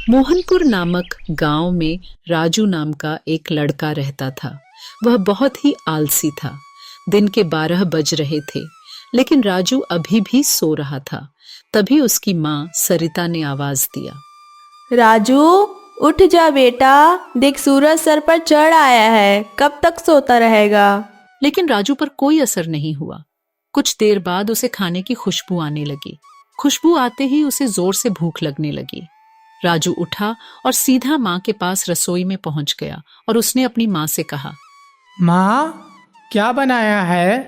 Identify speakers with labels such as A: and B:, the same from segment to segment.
A: मोहनपुर नामक गांव में राजू नाम का एक लड़का रहता था। वह बहुत ही आलसी था। दिन के 12 बज रहे थे, लेकिन राजू अभी भी सो रहा था। तभी उसकी माँ सरिता ने आवाज दिया,
B: राजू उठ जा बेटा, देख सूरज सर पर चढ़ आया है, कब तक सोता रहेगा।
A: लेकिन राजू पर कोई असर नहीं हुआ। कुछ देर बाद उसे खाने की खुशबू आने लगी। खुशबू आते ही उसे जोर से भूख लगने लगी। राजू उठा और सीधा माँ के पास रसोई में पहुंच गया और उसने अपनी माँ से कहा,
C: माँ, क्या बनाया है?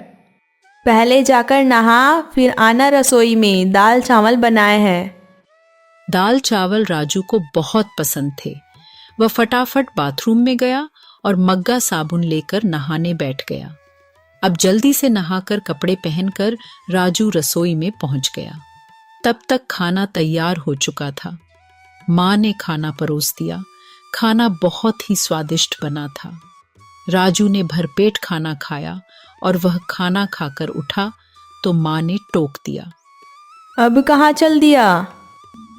B: पहले जाकर नहा, फिर आना रसोई में, दाल चावल बनाए हैं।
A: दाल चावल राजू को बहुत पसंद थे। वह फटाफट बाथरूम में गया और मग्गा साबुन लेकर नहाने बैठ गया। अब जल्दी से नहाकर कपड़े पहनकर राजू रसोई में पहुंच गया। तब तक खाना तैयार हो चुका था। माँ ने खाना परोस दिया। खाना बहुत ही स्वादिष्ट बना था। राजू ने भरपेट खाना खाया और वह खाना खाकर उठा तो माँ ने टोक दिया,
B: अब कहाँ चल दिया?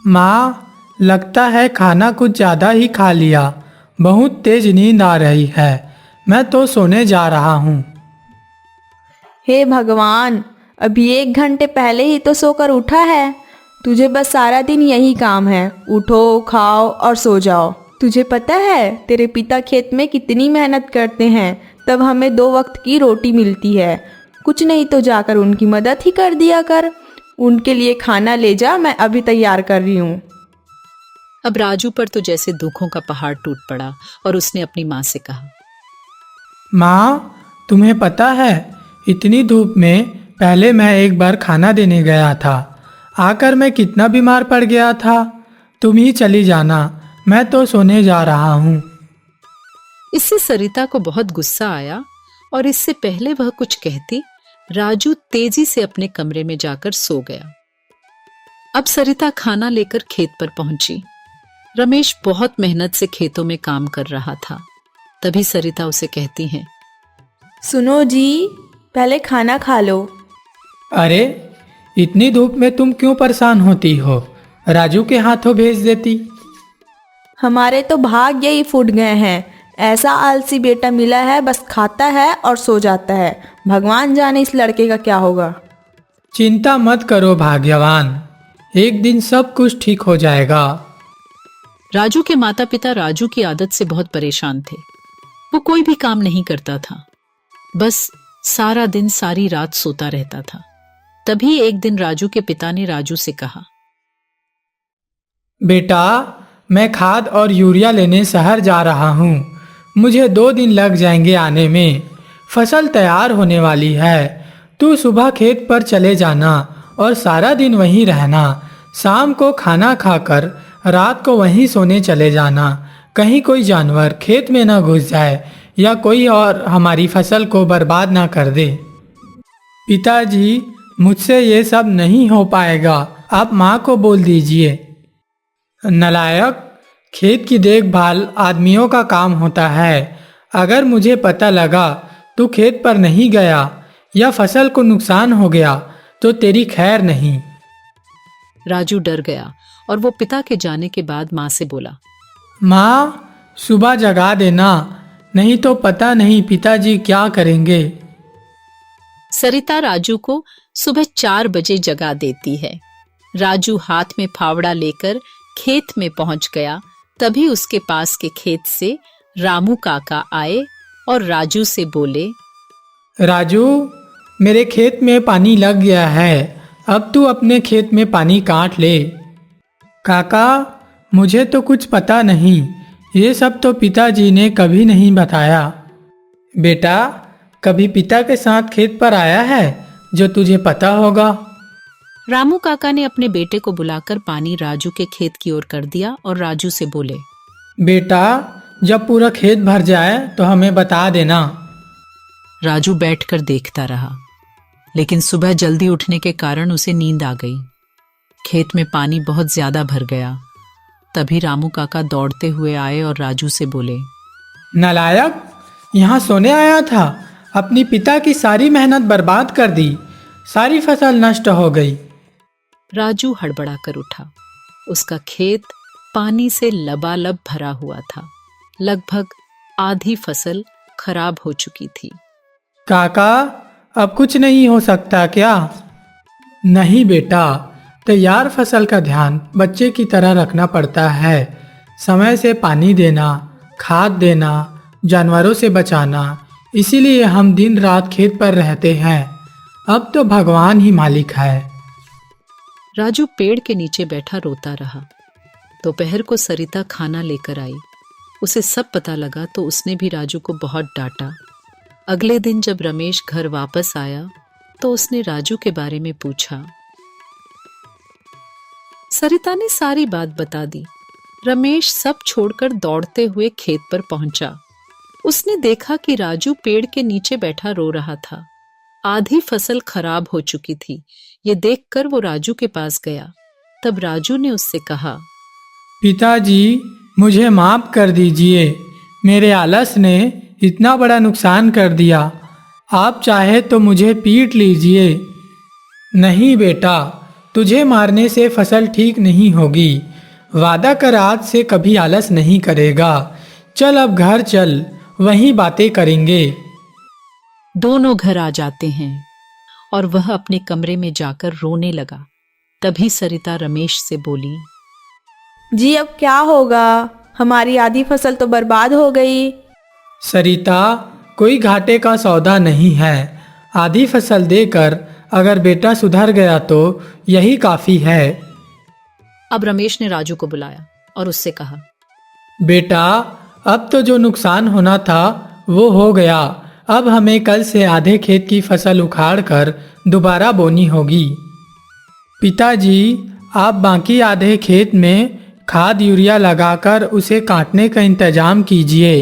C: माँ, लगता है खाना कुछ ज़्यादा ही खा लिया। बहुत तेज नींद आ रही है। मैं तो सोने जा रहा हूँ।
B: हे भगवान, अभी 1 घंटे पहले ही तो सोकर उठा है। तुझे बस सारा दिन यही काम है, उठो, खाओ और सो जाओ। तुझे पता है तेरे पिता खेत में कितनी मेहनत करते हैं, तब हमें 2 वक्त की रोटी मिलती है। कुछ नहीं तो जाकर उनकी मदद ही कर दिया कर। उनके लिए खाना ले जा, मैं अभी तैयार कर रही हूँ।
A: अब राजू पर तो जैसे दुखों का पहाड़ टूट पड़ा और उसने अपनी माँ से कहा,
C: माँ, तुम्हें पता है, इतनी धूप में पहले मैं एक बार खाना देने गया था। आकर मैं कितना बीमार पड़ गया था। तुम ही चली जाना, मैं तो सोने जा रहा हूँ।
A: इससे सरिता को बहुत गुस्सा आया और इससे पहले वह कुछ कहती, राजू तेजी से अपने कमरे में जाकर सो गया। अब सरिता खाना लेकर खेत पर पहुंची। रमेश बहुत मेहनत से खेतों में काम कर रहा था। तभी सरिता उसे कहती है,
B: सुनो जी, पहले खाना खा लो।
C: अरे, इतनी धूप में तुम क्यों परेशान होती हो? राजू के हाथों भेज देती।
B: हमारे तो भाग्य ही फूट गए हैं। ऐसा आलसी बेटा मिला है, बस खाता है और सो जाता है। भगवान जाने इस लड़के का क्या होगा।
C: चिंता मत करो भाग्यवान, एक दिन सब कुछ ठीक हो जाएगा।
A: राजू के माता पिता राजू की आदत से बहुत परेशान थे। वो कोई भी काम नहीं करता था, बस सारा दिन सारी रात सोता रहता था। तभी एक दिन राजू के पिता ने राजू से कहा,
C: बेटा, मैं खाद और यूरिया लेने शहर जा रहा हूँ। मुझे 2 दिन लग जाएंगे आने में। फसल तैयार होने वाली है। तू सुबह खेत पर चले जाना और सारा दिन वहीं रहना। शाम को खाना खाकर रात को वहीं सोने चले जाना। कहीं कोई जानवर खेत में ना घुस जाए या कोई और हमारी फसल को बर्बाद ना कर दे। पिताजी, मुझसे ये सब नहीं हो पाएगा, आप माँ को बोल दीजिए। नालायक, खेत की देखभाल आदमियों का काम होता है। अगर मुझे पता लगा तू खेत पर नहीं गया या फसल को नुकसान हो गया तो तेरी खैर नहीं।
A: राजू डर गया और वो पिता के जाने के बाद माँ से बोला,
C: माँ, सुबह जगा देना, नहीं तो पता नहीं पिताजी क्या करेंगे।
A: सरिता राजू को सुबह 4 बजे जगा देती है। राजू हाथ में फावड़ा लेकर खेत में पहुंच गया। तभी उसके पास के खेत से रामू काका आए और राजू से बोले,
C: राजू, मेरे खेत में पानी लग गया है, अब तू अपने खेत में पानी काट ले। काका, मुझे तो कुछ पता नहीं, ये सब तो पिताजी ने कभी नहीं बताया। बेटा, कभी पिता के साथ खेत पर आया है जो तुझे पता होगा?
A: रामू काका ने अपने बेटे को बुलाकर पानी राजू के खेत की ओर कर दिया और राजू से बोले,
C: बेटा, जब पूरा खेत भर जाए तो हमें बता देना।
A: राजू बैठकर देखता रहा, लेकिन सुबह जल्दी उठने के कारण उसे नींद आ गई। खेत में पानी बहुत ज्यादा भर गया। तभी रामू काका दौड़ते हुए आए और राजू से बोले,
C: नालायक, यहाँ सोने आया था, अपनी पिता की सारी मेहनत बर्बाद कर दी, सारी फसल नष्ट हो गई।
A: राजू हड़बड़ाकर उठा। उसका खेत पानी से लबालब भरा हुआ था। लगभग आधी फसल खराब हो चुकी थी।
C: काका, अब कुछ नहीं हो सकता क्या? नहीं बेटा, तैयार फसल का ध्यान बच्चे की तरह रखना पड़ता है। समय से पानी देना, खाद देना, जानवरों से बचाना, इसीलिए हम दिन रात खेत पर रहते हैं। अब तो भगवान ही मालिक है।
A: राजू पेड़ के नीचे बैठा रोता रहा। दोपहर को सरिता खाना लेकर आई। उसे सब पता लगा तो उसने भी राजू को बहुत डांटा। अगले दिन जब रमेश घर वापस आया तो उसने राजू के बारे में पूछा। सरिता ने सारी बात बता दी। रमेश सब छोड़कर दौड़ते हुए खेत पर पहुंचा। उसने देखा कि राजू पेड़ के नीचे बैठा रो रहा था। आधी फसल खराब हो चुकी थी। ये देखकर वो राजू के पास गया। तब राजू ने उससे कहा,
C: पिताजी, मुझे माफ कर दीजिए। मेरे आलस ने इतना बड़ा नुकसान कर दिया। आप चाहे तो मुझे पीट लीजिए। नहीं बेटा, तुझे मारने से फसल ठीक नहीं होगी। वादा कर आज से कभी आलस नहीं करेगा। चल अब घर चल, वहीं बातें करेंगे।
A: दोनों घर आ जाते हैं और वह अपने कमरे में जाकर रोने लगा। तभी सरिता रमेश से बोली,
B: जी अब क्या होगा? हमारी आधी फसल तो बर्बाद हो गई।
C: सरिता, कोई घाटे का सौदा नहीं है। आधी फसल देकर अगर बेटा सुधर गया तो यही काफ़ी है।
A: अब रमेश ने राजू को बुलाया और उससे कहा,
C: बेटा, अब तो जो नुकसान होना था वो हो गया। अब हमें कल से आधे खेत की फसल उखाड़ कर दोबारा बोनी होगी। पिताजी, आप बाकी आधे खेत में खाद यूरिया लगाकर उसे काटने का इंतजाम कीजिए।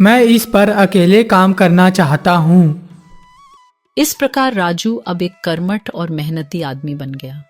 C: मैं इस पर अकेले काम करना चाहता हूँ।
A: इस प्रकार राजू अब एक कर्मठ और मेहनती आदमी बन गया।